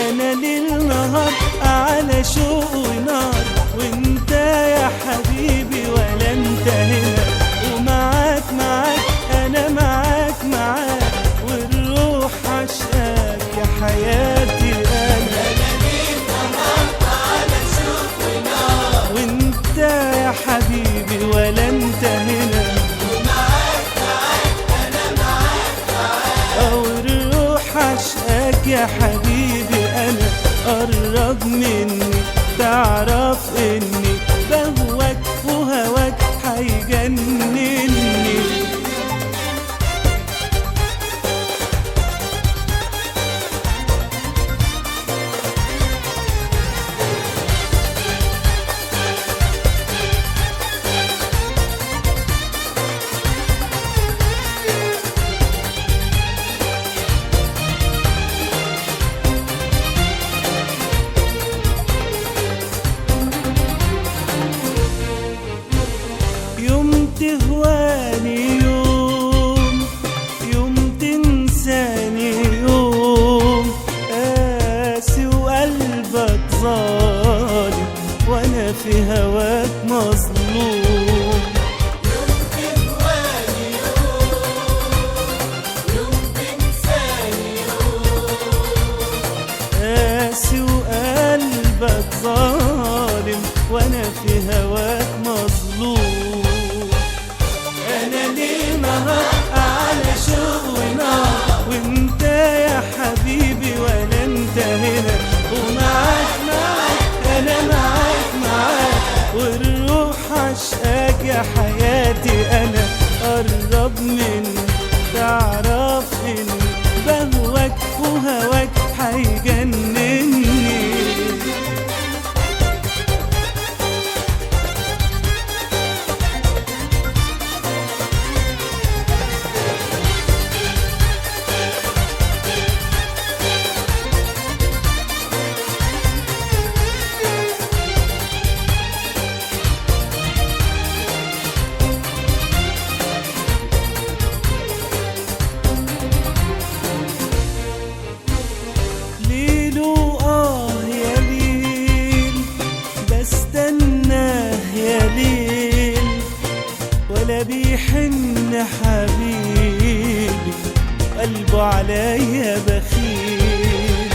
انا ليل نهار على شوق ونار، وانت يا حبيبي ولا انت هنا، ومعاك انا معاك والروح عشقاك يا حياتي انا ليل نهار على شوق ونار، وانت يا حبيبي ولا انت هنا، ومعاك انا معاك والروح عشقاك يا حبيبي انا. قرب مني تعرف اني بهواك وهواك هيجنني. يوم تهواني يوم تنساني يوم قاسي وقلبك ظالم وانا في هواك مظلوم. يوم تهواني يوم تنساني قاسي وقلبك ظالم وانا في هواك مظلوم. انا ليل نهار على شوق ونار، وانت يا حبيبي ولا انت هنا، ومعاك انا معاك والروح عشقاك يا حياتي انا. قرب مني تعرف اني بهواك وهواك هيجنني. يا ليل بستناه يا ليل، ولا بيحن حبيبي قلبه عليا بخيل.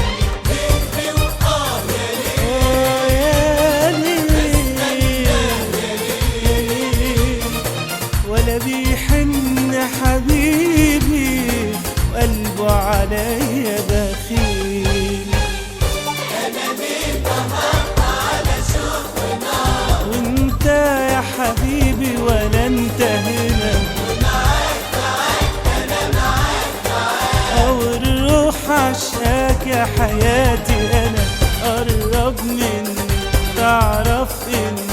يا ليل ولا بيحن حبيبي قلبه عليا بخيل. وانت يا حبيبي ولا انت هنا، انا معاك او الروح عشقاك يا حياتي انا. قرب مني تعرف اني